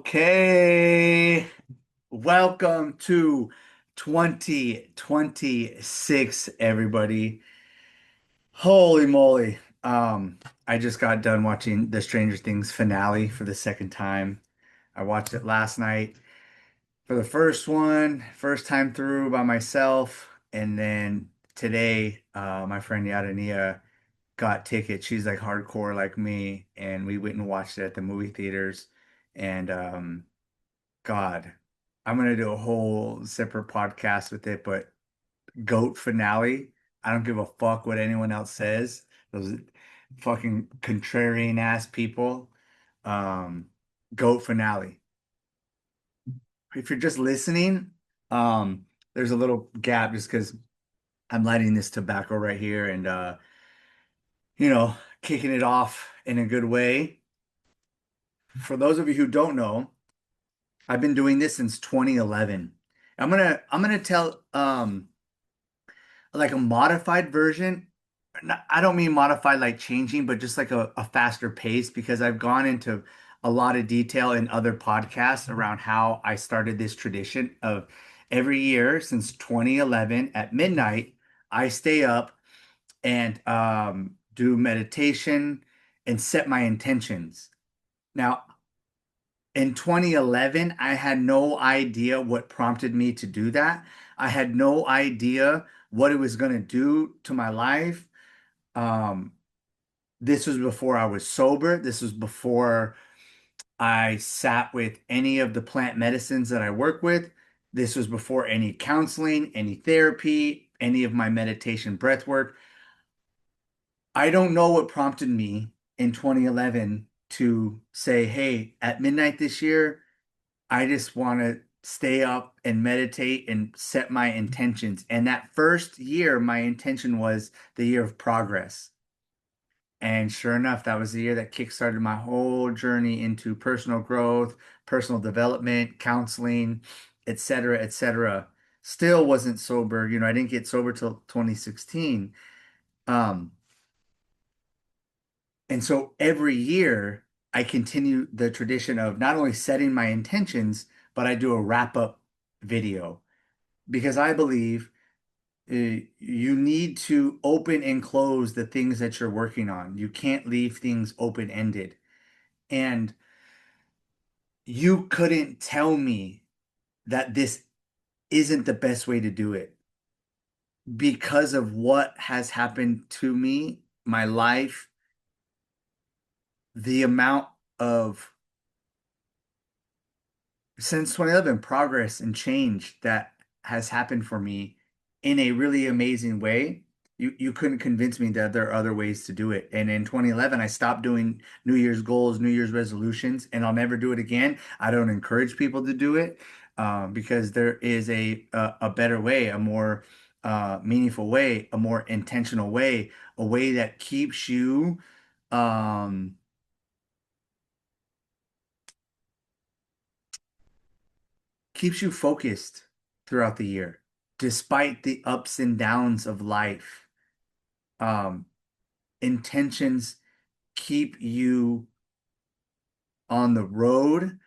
Okay, welcome to 2026, everybody. Holy moly. I just got done watching the Stranger Things finale for the second time. I watched it last night for the first one, first time through by myself, and then today, my friend Yadania got tickets. She's like hardcore like me, and we went and watched it at the movie theaters. And God, I'm gonna do a whole separate podcast with it, but GOAT finale. I don't give a fuck what anyone else says. Those fucking contrarian ass people. Um, GOAT finale. If you're just listening, there's a little gap just because I'm lighting this tobacco right here and you know, kicking it off in a good way. For those of you who don't know, I've been doing this since 2011. I'm gonna tell like a modified version. I don't mean modified like changing, but just like a faster pace because I've gone into a lot of detail in other podcasts around how I started this tradition of every year since 2011 at midnight, I stay up and do meditation and set my intentions. Now, in 2011, I had no idea what prompted me to do that. I had no idea what it was going to do to my life. Um, this was before I was sober. This was before I sat with any of the plant medicines that I work with. This was before any counseling, any therapy, any of my meditation breath work. I don't know what prompted me in 2011 to say, hey, at midnight this year, I just want to stay up and meditate and set my intentions. And that first year, my intention was the year of progress. And sure enough, that was the year that kickstarted my whole journey into personal growth, personal development, counseling, et cetera, et cetera. Still wasn't sober. You know, I didn't get sober till 2016. Um, and so every year I continue the tradition of not only setting my intentions, but I do a wrap up video because I believe you need to open and close the things that you're working on. You can't leave things open ended. And you couldn't tell me that this isn't the best way to do it because of what has happened to me, my life, the amount of since 2011 progress and change that has happened for me in a really amazing way. You couldn't convince me that there are other ways to do it. And in 2011, I stopped doing New Year's goals, New Year's resolutions, and I'll never do it again. I don't encourage people to do it because there is a better way, a more meaningful way, a more intentional way, a way that um, keeps you focused throughout the year, despite the ups and downs of life. Um, Intentions keep you on the road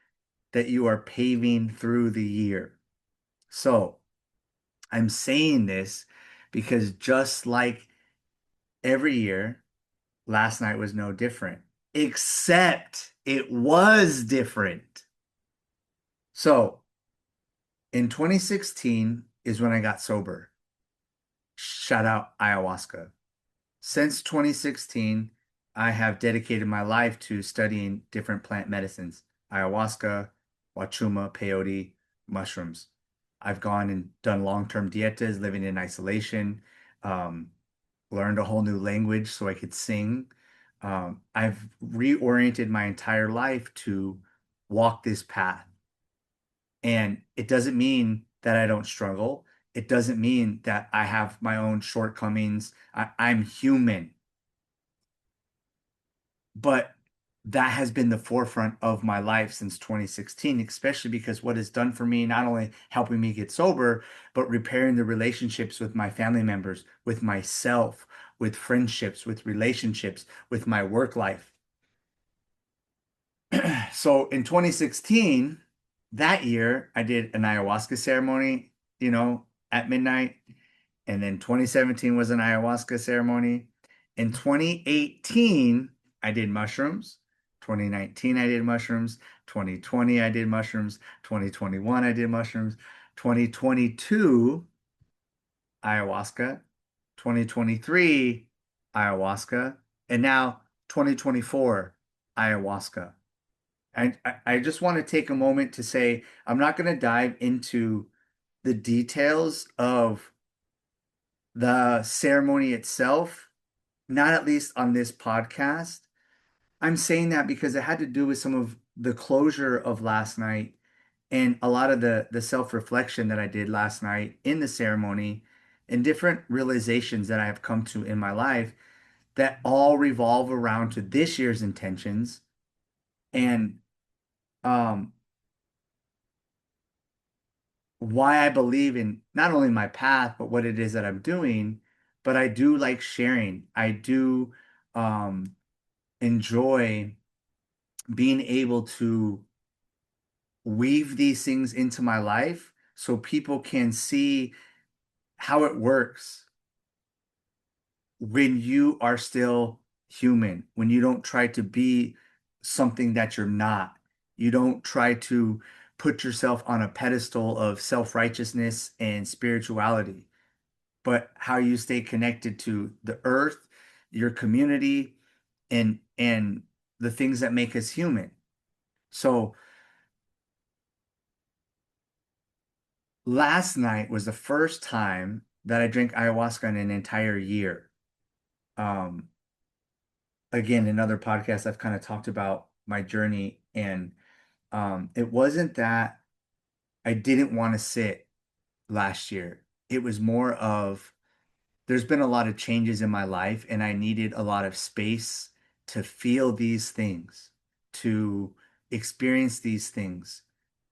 that you are paving through the year. So I'm saying this because just like every year, last night was no different, except it was different. So in 2016 is when I got sober. Shout out ayahuasca. Since 2016, I have dedicated my life to studying different plant medicines, ayahuasca, wachuma, peyote, mushrooms. I've gone and done long-term dietas, living in isolation, um, learned a whole new language so I could sing. I've reoriented my entire life to walk this path. And it doesn't mean that I don't struggle. It doesn't mean that I have my own shortcomings. I'm human. But that has been the forefront of my life since 2016, especially because what it's done for me, not only helping me get sober, but repairing the relationships with my family members, with myself, with friendships, with relationships, with my work life. So in 2016, that year, I did an ayahuasca ceremony, at midnight. And then 2017 was an ayahuasca ceremony. In 2018, I did mushrooms. 2019, I did mushrooms. 2020, I did mushrooms. 2021, I did mushrooms. 2022, ayahuasca. 2023, ayahuasca. And now 2024, ayahuasca. I just want to take a moment to say I'm not going to dive into the details of the ceremony itself, not at least on this podcast. I'm saying that because it had to do with some of the closure of last night and a lot of the self-reflection that I did last night in the ceremony and different realizations that I have come to in my life that all revolve around to this year's intentions and um why I believe in not only my path, but what it is that I'm doing. But I do like sharing. I do um, enjoy being able to weave these things into my life so people can see how it works when you are still human, when you don't try to be something that you're not. You don't try to put yourself on a pedestal of self-righteousness and spirituality, but how you stay connected to the earth, your community, and the things that make us human. So last night was the first time that I drank ayahuasca in an entire year. Um, Again, in other podcasts, I've kind of talked about my journey, and it wasn't that I didn't want to sit last year. It was more of there's been a lot of changes in my life, and I needed a lot of space to feel these things, to experience these things,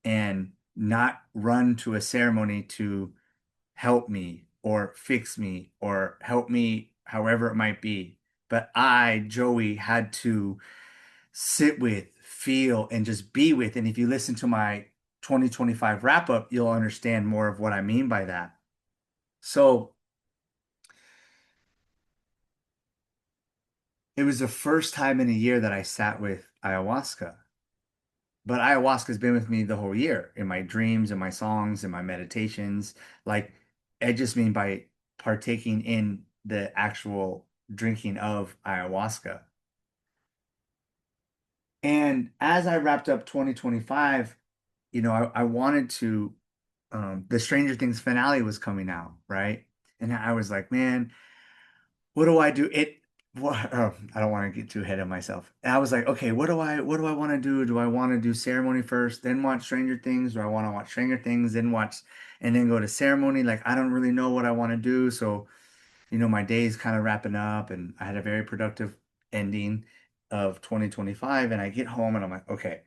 and not run to a ceremony to help me or fix me or help me however it might be. But I, Joey, had to sit with, feel, and just be with. And if you listen to my 2025 wrap up, you'll understand more of what I mean by that. So, it was the first time in a year that I sat with ayahuasca. But ayahuasca has been with me the whole year in my dreams and my songs and my meditations. Like, I just mean by partaking in the actual drinking of ayahuasca. And as I wrapped up 2025, I wanted to, the Stranger Things finale was coming out, right? And I was like, man, what do I do? I don't want to get too ahead of myself. And I was like, okay, what do I want to do? Do I want to do ceremony first, then watch Stranger Things? Do I want to watch Stranger Things, then watch, and then go to ceremony? Like, I don't really know what I want to do. So, my day is kind of wrapping up, and I had a very productive ending of 2025. And I get home and I'm like, okay,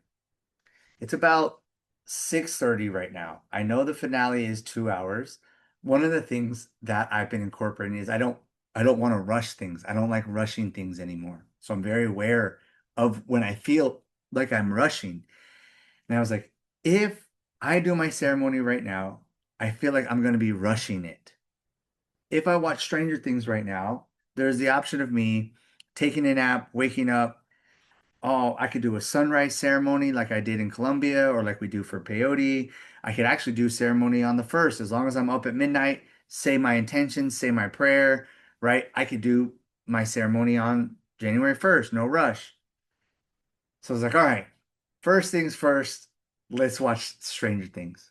it's about 6:30 right now. I know the finale is 2 hours. One of the things that I've been incorporating is I don't want to rush things. I don't like rushing things anymore. So I'm very aware of when I feel like I'm rushing. And I was like, if I do my ceremony right now, I feel like I'm going to be rushing it. If I watch Stranger Things right now, there's the option of me taking a nap, waking up. Oh, I could do a sunrise ceremony like I did in Colombia or like we do for peyote. I could actually do ceremony on the first as long as I'm up at midnight, say my intentions, say my prayer, right? I could do my ceremony on January 1st, no rush. So I was like, all right, first things first, let's watch Stranger Things.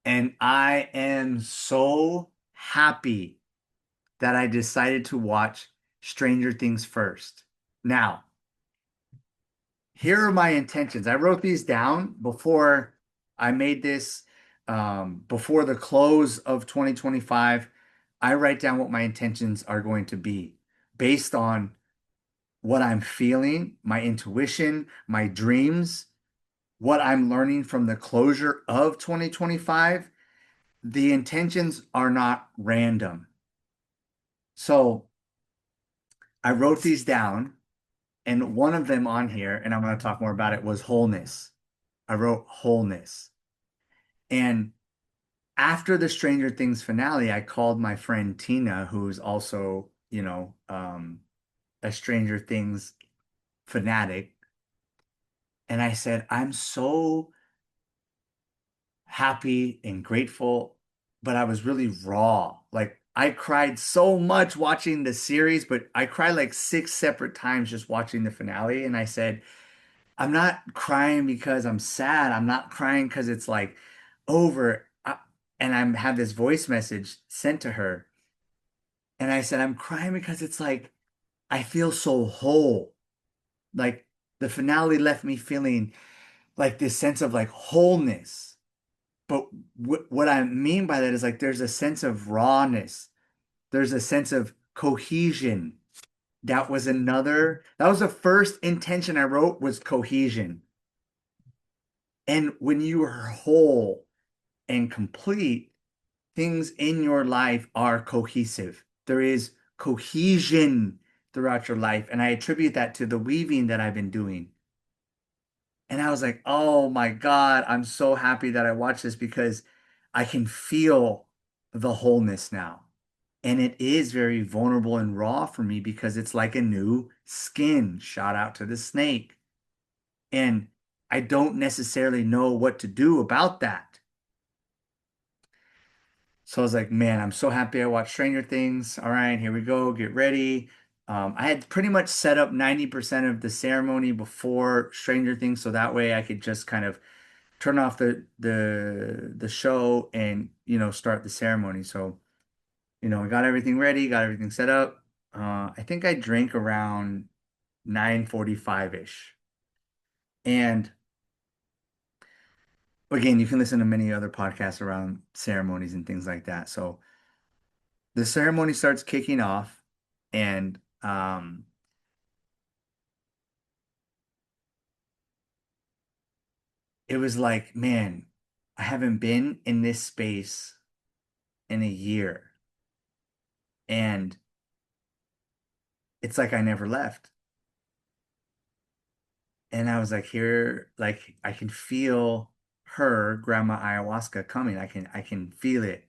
And I am so happy that I decided to watch Stranger Things first. Now, here are my intentions. I wrote these down before I made this, before the close of 2025. I write down what my intentions are going to be based on what I'm feeling, my intuition, my dreams, what I'm learning from the closure of 2025. The intentions are not random. So I wrote these down And one of them on here, and I'm going to talk more about it, was wholeness. I wrote wholeness. And after the Stranger Things finale, I called my friend Tina, who's also, a Stranger Things fanatic. And I said, I'm so happy and grateful, but I was really raw. Like I cried so much watching the series, but I cried like six separate times just watching the finale. And I said, I'm not crying because I'm sad. I'm not crying because it's like over. And I have this voice message sent to her. And I said, I'm crying because it's like I feel so whole. Like the finale left me feeling like this sense of like wholeness. But what I mean by that is like there's a sense of rawness. There's a sense of cohesion. That was the first intention I wrote was cohesion. And when you are whole and complete, things in your life are cohesive. There is cohesion throughout your life. And I attribute that to the weaving that I've been doing. And I was like, oh my God, I'm so happy that I watched this because I can feel the wholeness now. And it is very vulnerable and raw for me because it's like a new skin. Shout out to the snake. And I don't necessarily know what to do about that. So I was like, man, I'm so happy I watched Stranger Things. All right, here we go. Get ready. I had pretty much set up 90% of the ceremony before Stranger Things, so that way I could just kind of turn off the show and start the ceremony. So, I got everything ready, got everything set up. I think I drank around 9:45-ish. And again, you can listen to many other podcasts around ceremonies and things like that. So the ceremony starts kicking off, and it was like, man, I haven't been in this space in a year, and it's like I never left. And I was like, here, like I can feel her, Grandma Ayahuasca coming. I can feel it.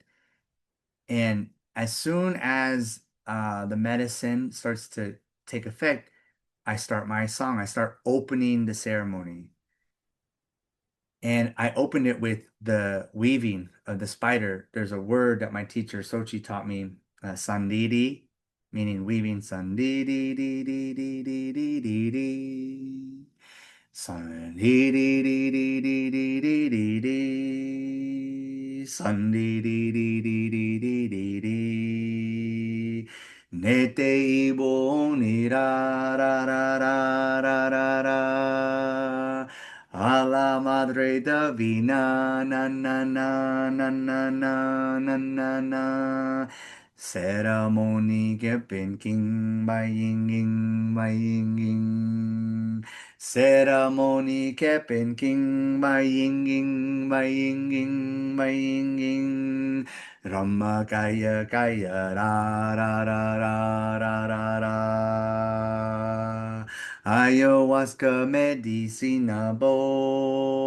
And as soon as the medicine starts to take effect, I start my song. I start opening the ceremony. And I opened it with the weaving of the spider. There's a word that my teacher Sochi taught me, sandidi, meaning weaving. Sandidi, di, di, di, di, di, di, di. Sandidi, di, di, di, di, di, di. Sandidi, di, di, di, di, di, di. Nete ibo ni ra ra ra ra ra ra ra. A la madre divina, na na na na na na na na na. Ceremony keeping king by ying by ying. Ceremony keeping king by ying by ying by ying. Rama kaya kaya ra ra ra ra ra ra ra. Ayahuasca medicina bowl.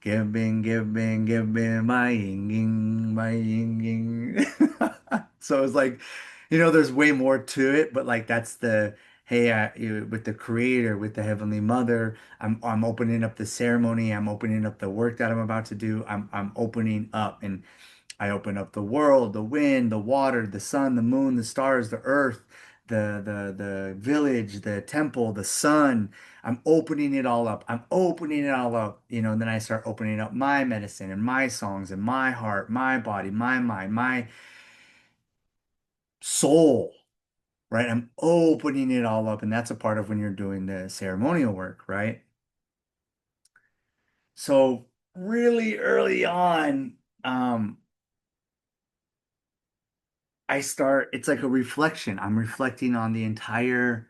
Giving, my yinging, my yinging. So it's like, there's way more to it, but like that's hey, with the Creator, with the Heavenly Mother, I'm opening up the ceremony, I'm opening up the work that I'm about to do, I'm opening up, and I open up the world, the wind, the water, the sun, the moon, the stars, the earth, the village, the temple, the sun. I'm opening it all up. I'm opening it all up, and then I start opening up my medicine and my songs and my heart, my body, my mind, my soul, right? I'm opening it all up, and that's a part of when you're doing the ceremonial work, right? So really early on, it's like a reflection. I'm reflecting on the entire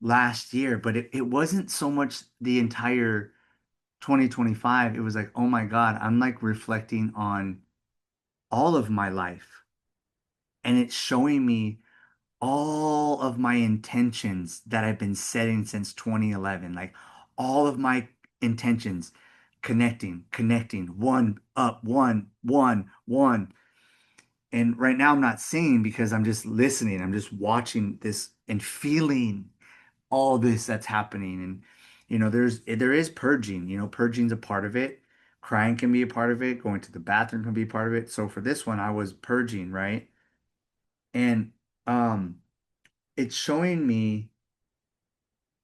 last year, but it wasn't so much the entire 2025. It was like, oh my God, I'm like reflecting on all of my life. And it's showing me all of my intentions that I've been setting since 2011, like all of my intentions, connecting, one up, one. And right now I'm not singing because I'm just listening. I'm just watching this and feeling all this that's happening. And there is purging. Purging's a part of it. Crying can be a part of it. Going to the bathroom can be a part of it. So for this one, I was purging, right? And um, it's showing me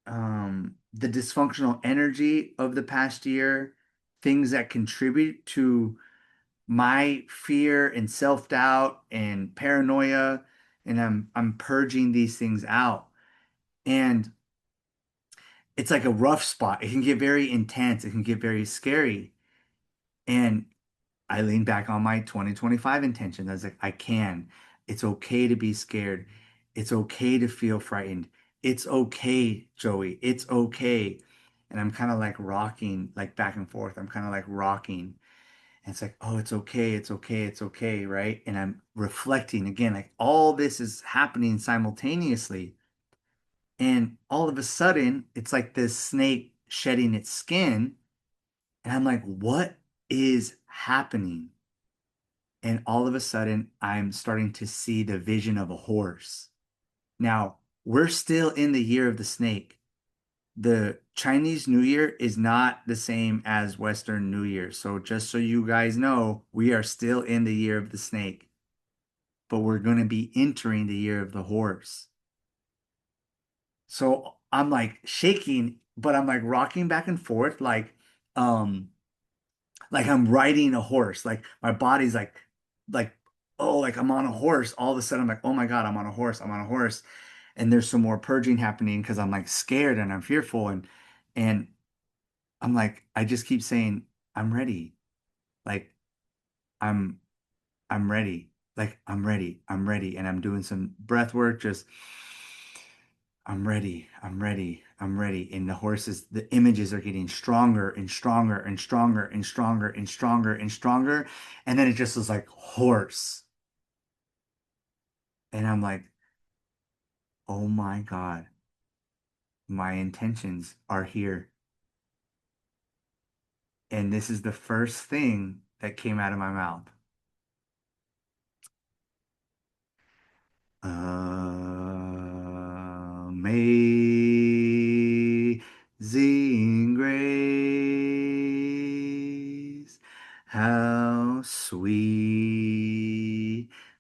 the dysfunctional energy of the past year, things that contribute to my fear and self-doubt and paranoia, and I'm purging these things out. And it's like a rough spot. It can get very intense. It can get very scary. And I lean back on my 2025 intentions. I was like, I can. It's okay to be scared. It's okay to feel frightened. It's okay, Joey. It's okay. And I'm kind of like rocking, like back and forth. I'm kind of like rocking. And it's like, oh, it's okay. It's okay. It's okay. Right. And I'm reflecting again, like all this is happening simultaneously. And all of a sudden, it's like this snake shedding its skin. And I'm like, what is happening? And all of a sudden, I'm starting to see the vision of a horse. Now, we're still in the year of the snake. The Chinese New Year is not the same as Western New Year. So, just so you guys know, we are still in the year of the snake, but we're going to be entering the year of the horse. So, I'm like shaking, but I'm like rocking back and forth, um, like I'm riding a horse. Like my body's like, oh, like I'm on a horse. All of a sudden, I'm like, oh my God, I'm on a horse. I'm on a horse. And there's some more purging happening because I'm like scared and I'm fearful. And I'm like, I just keep saying, I'm ready. Like I'm I'm ready. Like I'm ready. I'm ready. And I'm doing some breath work, just I'm ready. I'm ready. I'm ready. And the images are getting stronger and stronger and stronger and stronger and stronger and stronger. And then it just is like horse. And I'm like, oh my God, my intentions are here. And this is the first thing that came out of my mouth. Amazing grace, how sweet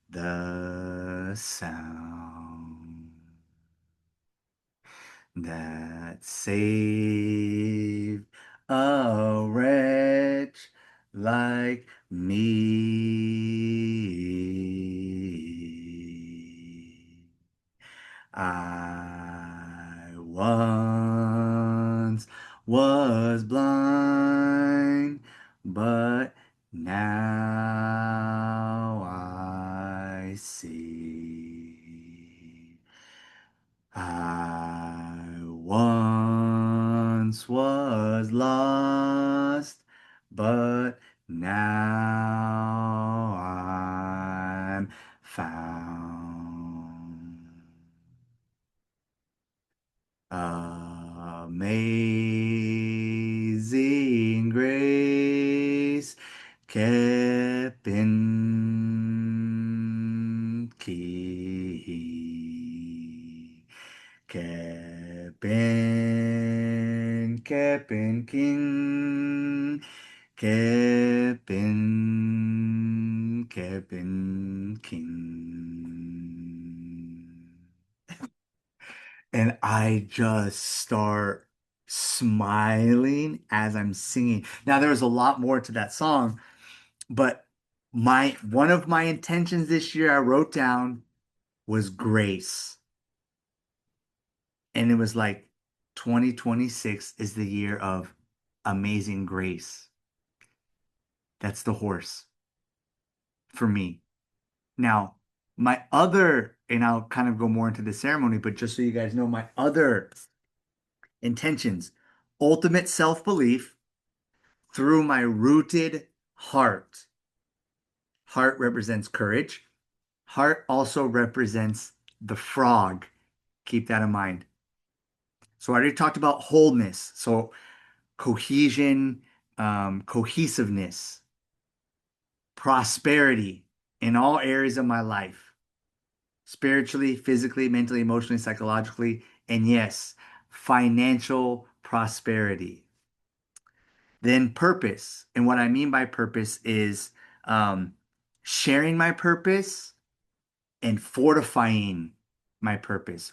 the sound that saved a wretch like me. I once was blind, but now I see. I once was lost, but now I'm found. Amazing grace kept in key. Kept in king, kept in king. And I just start smiling as I'm singing. Now, there was a lot more to that song, but my one of my intentions this year I wrote down was grace. And it was like 2026 is the year of amazing grace. That's the horse for me. Now, and I'll kind of go more into the ceremony, but just so you guys know, my other intentions, ultimate self-belief through my rooted heart. Heart represents courage. Heart also represents the frog. Keep that in mind. So I already talked about wholeness. So cohesion, cohesiveness, prosperity in all areas of my life, spiritually, physically, mentally, emotionally, psychologically, and yes, financial prosperity. Then purpose. And what I mean by purpose is um, sharing my purpose and fortifying my purpose,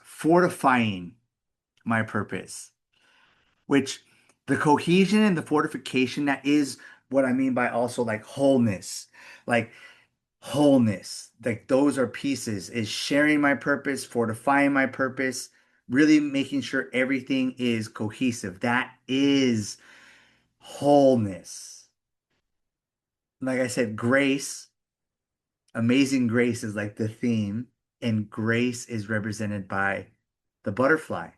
which the cohesion and the fortification, that is what I mean by also like wholeness. Like wholeness, like those are pieces, is sharing my purpose, fortifying my purpose, really making sure everything is cohesive. That is wholeness. Like I said, grace, amazing grace is like the theme, and grace is represented by the butterfly.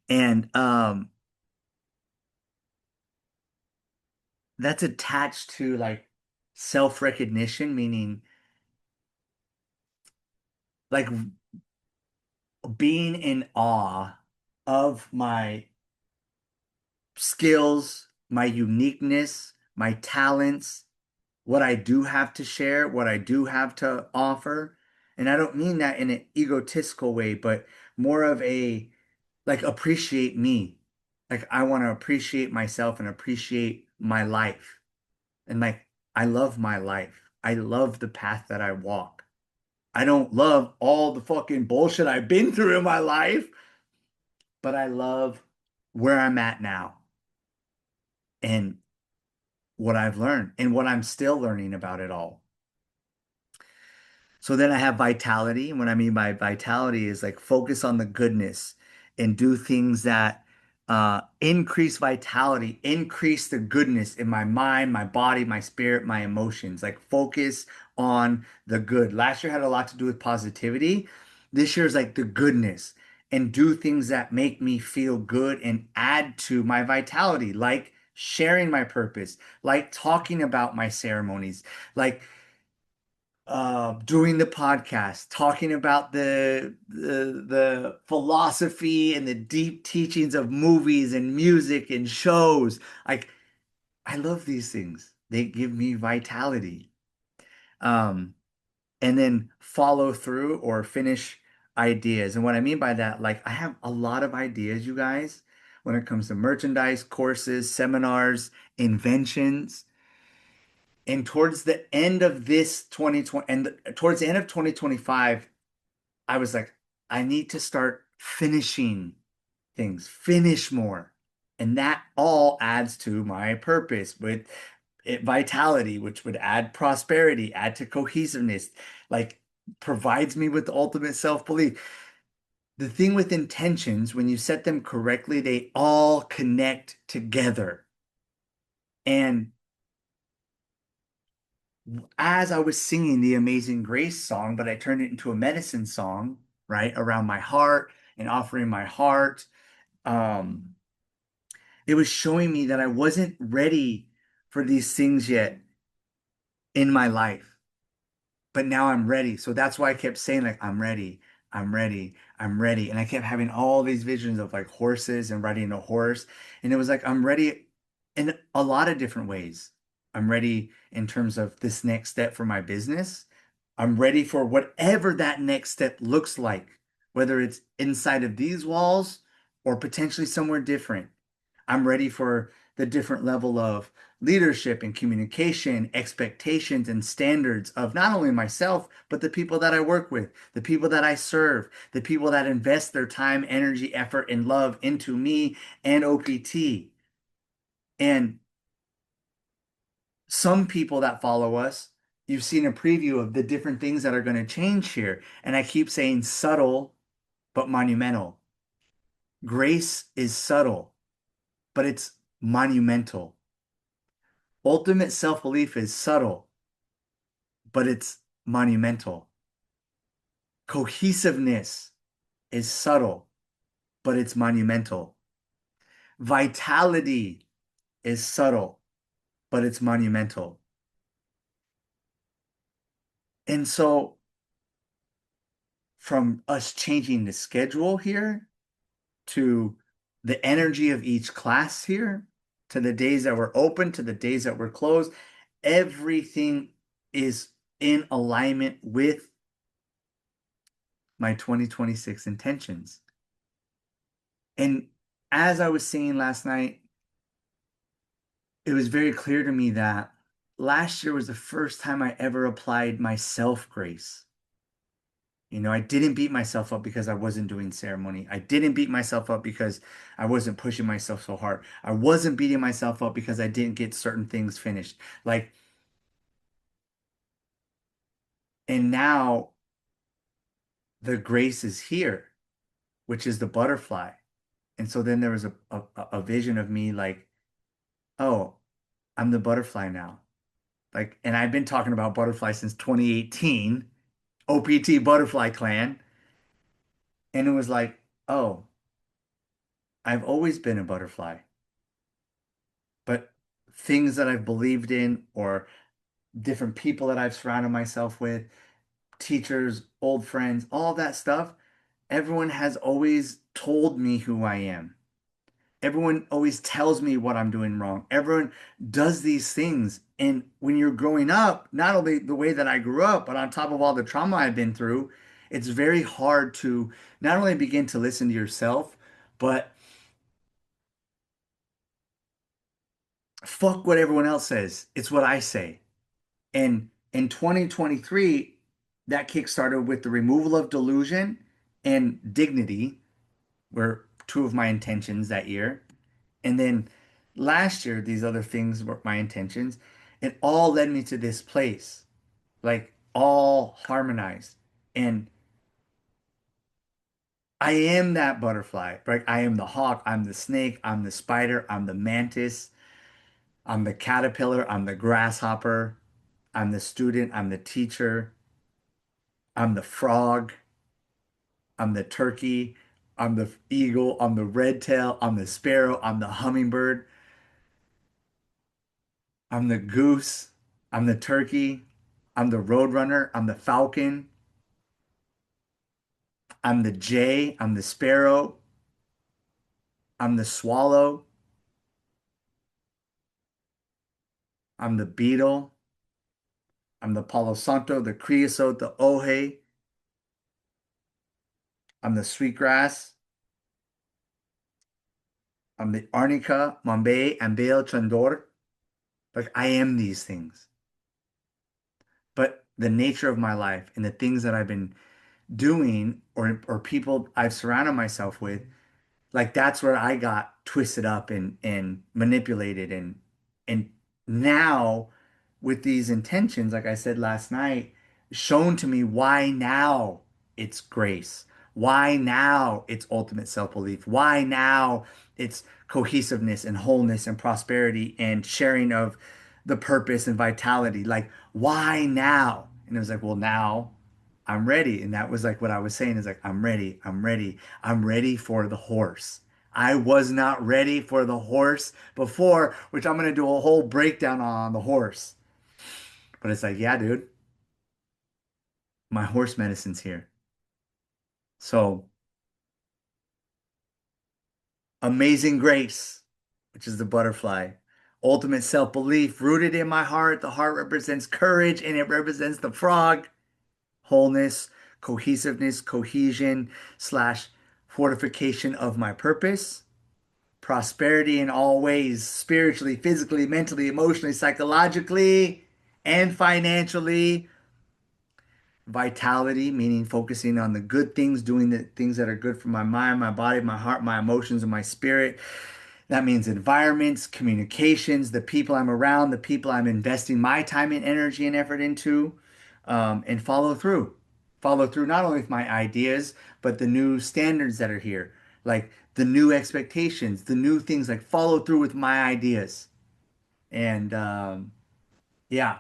And that's attached to like self-recognition, meaning like being in awe of my skills, my uniqueness, my talents, what I do have to share, what I do have to offer. And I don't mean that in an egotistical way, but more of a like appreciate me. Like I want to appreciate myself and appreciate my life. And like I love my life. I love the path that I walk. I don't love all the fucking bullshit I've been through in my life, but I love where I'm at now and what I've learned and what I'm still learning about it all. So then I have vitality. And what I mean by vitality is like focus on the goodness and do things that increase vitality, increase the goodness in my mind, my body, my spirit, my emotions. Like focus on the good. Last year had a lot to do with positivity. This year is like the goodness and do things that make me feel good and add to my vitality, like sharing my purpose, like talking about my ceremonies, like doing the podcast, talking about the philosophy and the deep teachings of movies and music and shows. Like I love these things. They give me vitality. Um, and then follow through or finish ideas. And what I mean by that, like I have a lot of ideas, you guys, when it comes to merchandise, courses, seminars, inventions. And towards the end of this 2020 and towards the end of 2025, I was like, I need to start finishing things, finish more. And that all adds to my purpose with vitality, which would add prosperity, add to cohesiveness, like provides me with the ultimate self-belief. The thing with intentions, when you set them correctly, they all connect together. And as I was singing the Amazing Grace song, but I turned it into a medicine song, right, around my heart and offering my heart. Um, it was showing me that I wasn't ready for these things yet in my life, but now I'm ready. So that's why I kept saying, like, I'm ready, I'm ready, I'm ready. And I kept having all these visions of like horses and riding a horse. And it was like, I'm ready in a lot of different ways. I'm ready in terms of this next step for my business. I'm ready for whatever that next step looks like, whether it's inside of these walls or potentially somewhere different. I'm ready for the different level of leadership and communication, expectations and standards of not only myself, but the people that I work with, the people that I serve, the people that invest their time, energy, effort, and love into me and OPT. And some people that follow us, you've seen a preview of the different things that are going to change here. And I keep saying subtle, but monumental. Grace is subtle, but it's monumental. Ultimate self-belief is subtle, but it's monumental. Cohesiveness is subtle, but it's monumental. Vitality is subtle, but it's monumental. And so from us changing the schedule here to the energy of each class here to the days that we're open to the days that we're closed, everything is in alignment with my 2026 intentions. And as I was saying last night, it was very clear to me that last year was the first time I ever applied my self grace. I didn't beat myself up because I wasn't doing ceremony. I didn't beat myself up because I wasn't pushing myself so hard. I wasn't beating myself up because I didn't get certain things finished. Like, and now the grace is here, which is the butterfly. And so then there was a vision of me like, oh, I'm the butterfly now. Like, and I've been talking about butterfly since 2018, OPT Butterfly Clan. And it was like, oh, I've always been a butterfly. But things that I've believed in or different people that I've surrounded myself with, teachers, old friends, all that stuff, everyone has always told me who I am. Everyone always tells me what I'm doing wrong. Everyone does these things. And when you're growing up, not only the way that I grew up, but on top of all the trauma I've been through, it's very hard to not only begin to listen to yourself, but fuck what everyone else says. It's what I say. And in 2023, that kick-started with the removal of delusion and dignity were two of my intentions that year. And then last year, these other things were my intentions. It all led me to this place, like all harmonized. And I am that butterfly, right? I am the hawk, I'm the snake, I'm the spider, I'm the mantis, I'm the caterpillar, I'm the grasshopper, I'm the student, I'm the teacher, I'm the frog, I'm the turkey, I'm the eagle, I'm the red tail, I'm the sparrow, I'm the hummingbird, I'm the goose, I'm the turkey, I'm the roadrunner, I'm the falcon, I'm the jay, I'm the sparrow, I'm the swallow, I'm the beetle, I'm the palo santo, the creosote, the ohe, I'm the sweetgrass, I'm the arnica, mambay, ambel, chandor. Like I am these things. But the nature of my life and the things that I've been doing or people I've surrounded myself with, like that's where I got twisted up and manipulated and now with these intentions, like I said last night, shown to me why now it's grace. Why now it's ultimate self-belief. Why now it's cohesiveness and wholeness and prosperity and sharing of the purpose and vitality. Like, why now? And it was like, well, now I'm ready. And that was like what I was saying is like, I'm ready. I'm ready. I'm ready for the horse. I was not ready for the horse before, which I'm going to do a whole breakdown on the horse. But it's like, yeah, dude, my horse medicine's here. So, amazing grace, which is the butterfly. Ultimate self-belief rooted in my heart. The heart represents courage and it represents the frog. Wholeness, cohesiveness, cohesion slash fortification of my purpose. Prosperity in all ways, spiritually, physically, mentally, emotionally, psychologically, and financially. Vitality, meaning focusing on the good things, doing the things that are good for my mind, my body, my heart, my emotions, and my spirit. That means environments, communications, the people I'm around, the people I'm investing my time and energy and effort into, and follow through. Follow through not only with my ideas, but the new standards that are here, like the new expectations, the new things, like follow through with my ideas. And yeah,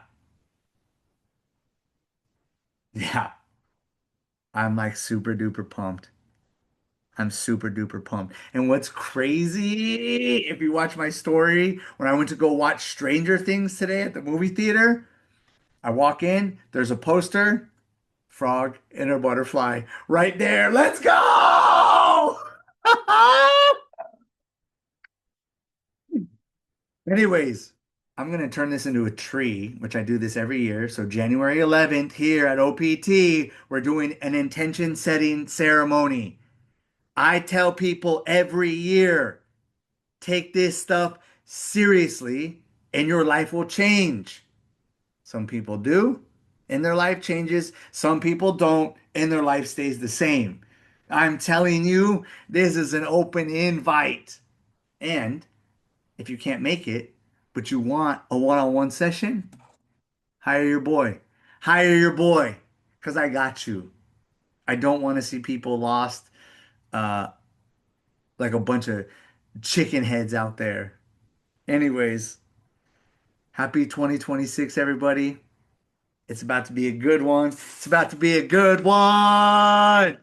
yeah, I'm like super duper pumped. I'm super duper pumped. And what's crazy, if you watch my story, when I went to go watch Stranger Things today at the movie theater, I walk in, there's a poster, frog and a butterfly right there. Let's go! Anyways, I'm going to turn this into a tree, which I do this every year. So January 11th here at OPT, we're doing an intention setting ceremony. I tell people every year, take this stuff seriously and your life will change. Some people do, and their life changes. Some people don't, and their life stays the same. I'm telling you, this is an open invite. And if you can't make it, but you want a one-on-one session, hire your boy. Hire your boy, because I got you. I don't want to see people lost uh, like a bunch of chicken heads out there. Anyways, happy 2026, everybody. It's about to be a good one. It's about to be a good one.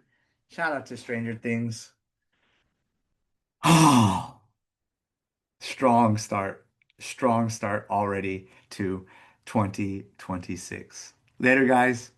Shout out to Stranger Things. Oh, strong start. Strong start already to 2026. Later, guys.